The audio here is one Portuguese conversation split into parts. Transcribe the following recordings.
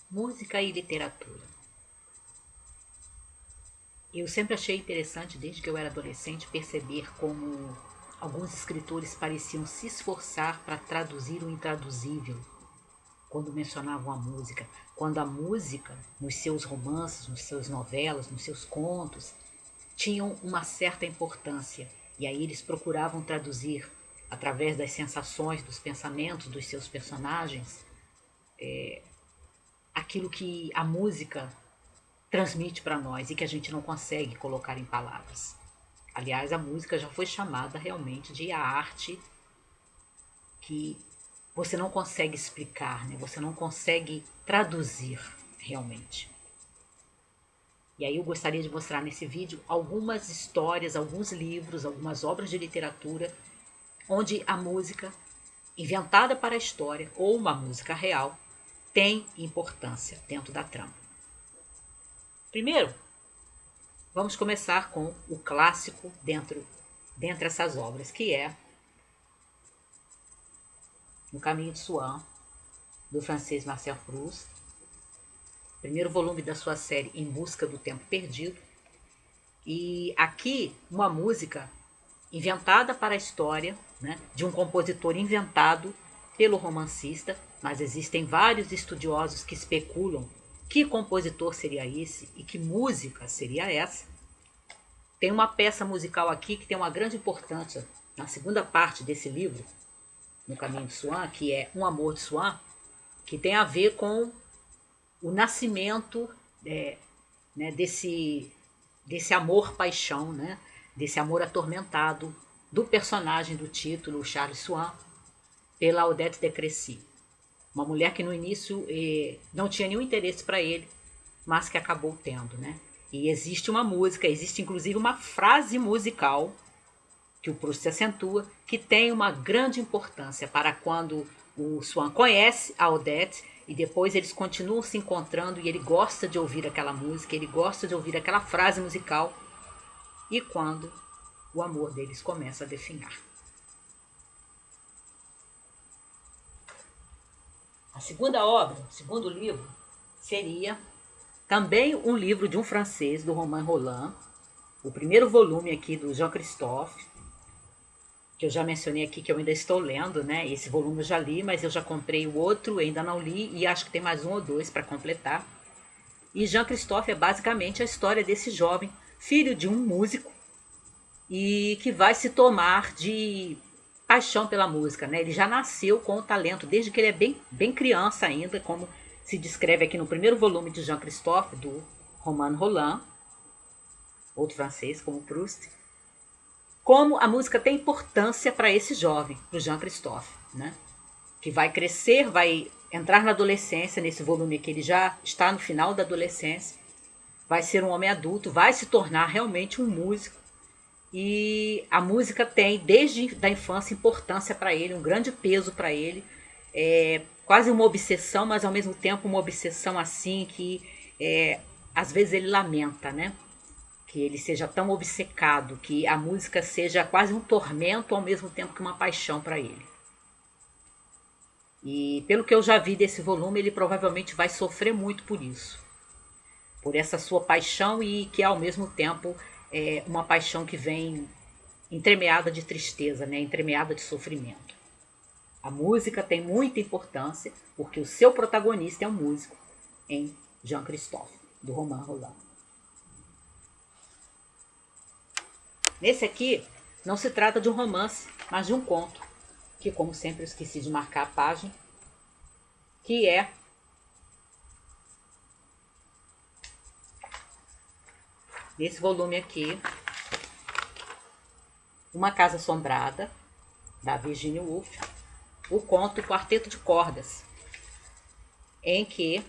Música e literatura. Eu sempre achei interessante, desde que eu era adolescente, perceber como alguns escritores pareciam se esforçar para traduzir o intraduzível quando mencionavam a música. Quando a música, nos seus romances, nas suas novelas, nos seus contos, tinham uma certa importância. E aí eles procuravam traduzir, através das sensações, dos pensamentos dos seus personagens, aquilo que a música transmite para nós e que a gente não consegue colocar em palavras. Aliás, a música já foi chamada realmente de a arte que você não consegue explicar, né? Você não consegue traduzir realmente. E aí eu gostaria de mostrar nesse vídeo algumas histórias, alguns livros, algumas obras de literatura onde a música inventada para a história ou uma música real tem importância dentro da trama. Primeiro, vamos começar com o clássico dentre essas obras, que é No Caminho de Swan, do francês Marcel Proust, primeiro volume da sua série Em Busca do Tempo Perdido. E aqui uma música inventada para a história, né, de um compositor inventado pelo romancista, mas existem vários estudiosos que especulam que compositor seria esse e que música seria essa. Tem uma peça musical aqui que tem uma grande importância na segunda parte desse livro, No Caminho de Swan, que é Um Amor de Swan, que tem a ver com o nascimento né, desse amor-paixão, né, desse amor atormentado do personagem do título, Charles Swan, pela Odette de Crécy. Uma mulher que no início não tinha nenhum interesse para ele, mas que acabou tendo, né? E existe uma música, existe inclusive uma frase musical que o Proust se acentua, que tem uma grande importância para quando o Swan conhece a Odette e depois eles continuam se encontrando e ele gosta de ouvir aquela música, ele gosta de ouvir aquela frase musical e quando o amor deles começa a definhar. A segunda obra, o segundo livro, seria também um livro de um francês, do Romain Rolland, o primeiro volume aqui do Jean Christophe, que eu já mencionei aqui que eu ainda estou lendo, né? Esse volume eu já li, mas eu já comprei o outro, ainda não li, e acho que tem mais um ou dois para completar. E Jean Christophe é basicamente a história desse jovem, filho de um músico, e que vai se tomar de paixão pela música, né? Ele já nasceu com o talento, desde que ele é bem criança ainda, como se descreve aqui no primeiro volume de Jean Christophe, do Romain Rolland, outro francês como Proust, como a música tem importância para esse jovem, para o Jean Christophe, né? Que vai crescer, vai entrar na adolescência, nesse volume que ele já está no final da adolescência, vai ser um homem adulto, vai se tornar realmente um músico. E a música tem, desde a infância, importância para ele, um grande peso para ele, quase uma obsessão, mas ao mesmo tempo uma obsessão assim que às vezes ele lamenta, né? Que ele seja tão obcecado, que a música seja quase um tormento ao mesmo tempo que uma paixão para ele. E pelo que eu já vi desse volume, ele provavelmente vai sofrer muito por isso. Por essa sua paixão e que ao mesmo tempo é uma paixão que vem entremeada de tristeza, né? Entremeada de sofrimento. A música tem muita importância porque o seu protagonista é um músico em Jean Christophe, do Romain Rolland. Nesse aqui, não se trata de um romance, mas de um conto, que como sempre eu esqueci de marcar a página, que é nesse volume aqui, Uma Casa Assombrada, da Virginia Woolf, o conto Quarteto de Cordas, em que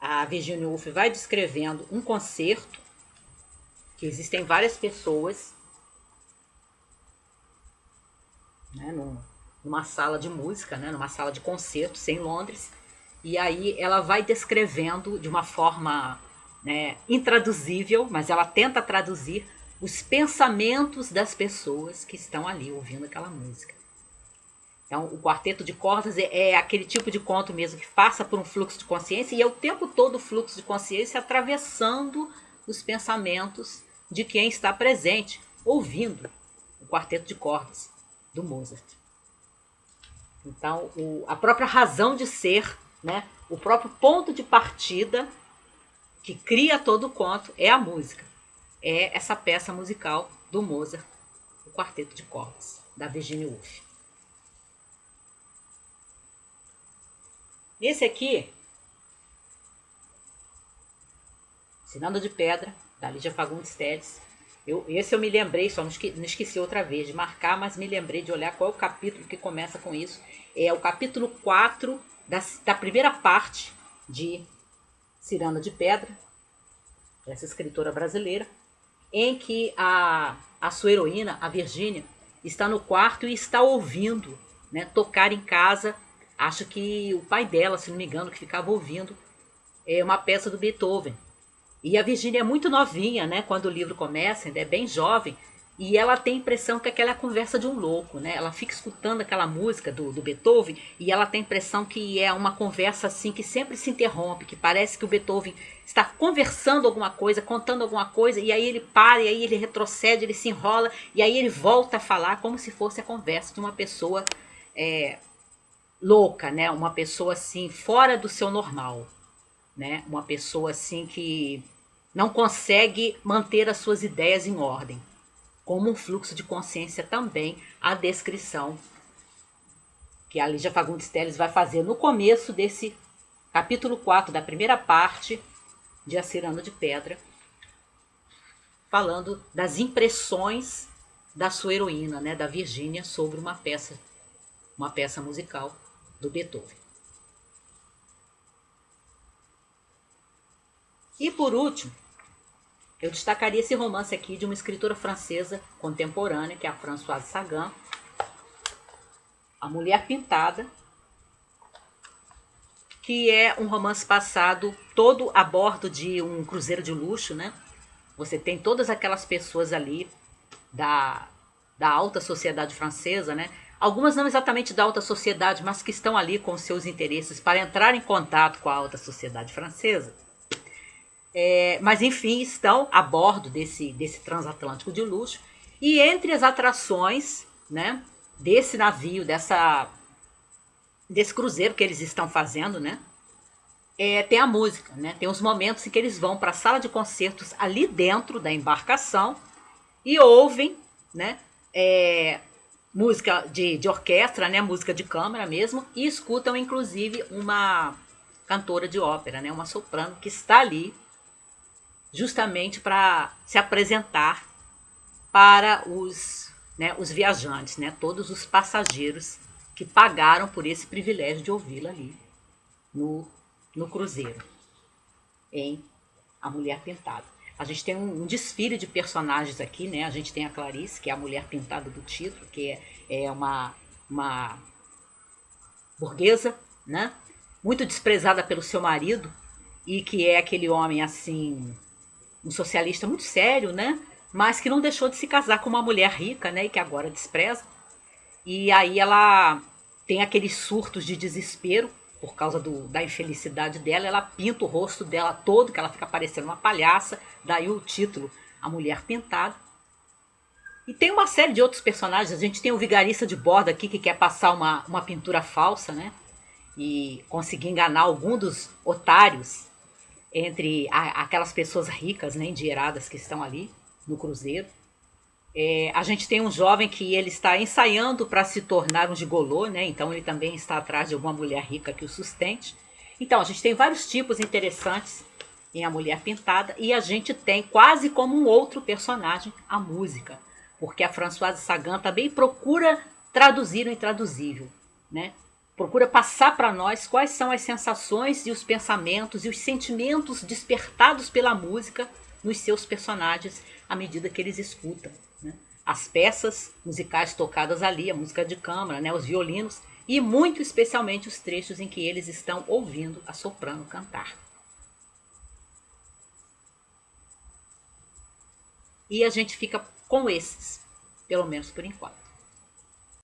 a Virginia Woolf vai descrevendo um concerto, que existem várias pessoas, né, numa sala de música, né, numa sala de concertos em Londres, e aí ela vai descrevendo de uma forma, né, intraduzível, mas ela tenta traduzir os pensamentos das pessoas que estão ali ouvindo aquela música. Então, o quarteto de cordas é aquele tipo de conto mesmo que passa por um fluxo de consciência e é o tempo todo o fluxo de consciência atravessando os pensamentos de quem está presente, ouvindo o quarteto de cordas do Mozart. Então, a própria razão de ser, né, o próprio ponto de partida que cria todo o conto é a música. É essa peça musical do Mozart, o quarteto de cordas, da Virginia Woolf. Esse aqui, Ciranda de Pedra, da Lídia Fagundes Telles. Esse eu me lembrei, só não esqueci outra vez de marcar, mas me lembrei de olhar qual é o capítulo que começa com isso. É o capítulo 4 da primeira parte de Ciranda de Pedra, essa escritora brasileira, em que a sua heroína, a Virgínia, está no quarto e está ouvindo, né, tocar em casa. Acho que o pai dela, se não me engano, que ficava ouvindo uma peça do Beethoven. E a Virgínia é muito novinha, né? Quando o livro começa, ainda é bem jovem. E ela tem a impressão que aquela é a conversa de um louco, né? Ela fica escutando aquela música do Beethoven e ela tem a impressão que é uma conversa assim que sempre se interrompe, que parece que o Beethoven está conversando alguma coisa, contando alguma coisa, e aí ele para, e aí ele retrocede, ele se enrola, e aí ele volta a falar como se fosse a conversa de uma pessoa louca, né? Uma pessoa assim, fora do seu normal, né? Uma pessoa assim que não consegue manter as suas ideias em ordem. Como um fluxo de consciência também, a descrição que a Lígia Fagundes Telles vai fazer no começo desse capítulo 4 da primeira parte de A Ciranda de Pedra, falando das impressões da sua heroína, né, da Virgínia, sobre uma peça musical do Beethoven. E por último, eu destacaria esse romance aqui de uma escritora francesa contemporânea, que é a Françoise Sagan, A Mulher Pintada, que é um romance passado todo a bordo de um cruzeiro de luxo, né? Você tem todas aquelas pessoas ali da alta sociedade francesa, né? Algumas não exatamente da alta sociedade, mas que estão ali com seus interesses para entrar em contato com a alta sociedade francesa. Mas enfim, estão a bordo desse transatlântico de luxo. E entre as atrações, né, desse navio, desse cruzeiro que eles estão fazendo, né, tem a música, né? Tem os momentos em que eles vão para a sala de concertos ali dentro da embarcação e ouvem, né, música de orquestra, né, música de câmara mesmo, e escutam inclusive uma cantora de ópera, né, uma soprano que está ali justamente para se apresentar para os viajantes, né, todos os passageiros que pagaram por esse privilégio de ouvi-la ali no cruzeiro, em A Mulher Pintada. A gente tem um desfile de personagens aqui, né? A gente tem a Clarice, que é a mulher pintada do título, que é uma burguesa, né? Muito desprezada pelo seu marido e que é aquele homem assim, um socialista muito sério, né? Mas que não deixou de se casar com uma mulher rica, né? E que agora despreza. E aí ela tem aqueles surtos de desespero por causa da infelicidade dela. Ela pinta o rosto dela todo, que ela fica parecendo uma palhaça. Daí o título, A Mulher Pintada. E tem uma série de outros personagens. A gente tem o vigarista de bordo aqui que quer passar uma pintura falsa, né? E conseguir enganar algum dos otários entre aquelas pessoas ricas, né, endinheiradas que estão ali no cruzeiro. A gente tem um jovem que ele está ensaiando para se tornar um gigolô, né? Então ele também está atrás de alguma mulher rica que o sustente. Então a gente tem vários tipos interessantes em A Mulher Pintada e a gente tem quase como um outro personagem a música, porque a Françoise Sagan também procura traduzir o intraduzível, né? Procura passar para nós quais são as sensações e os pensamentos e os sentimentos despertados pela música nos seus personagens à medida que eles escutam, né? As peças musicais tocadas ali, a música de câmara, né? Os violinos e muito especialmente os trechos em que eles estão ouvindo a soprano cantar. E a gente fica com esses, pelo menos por enquanto.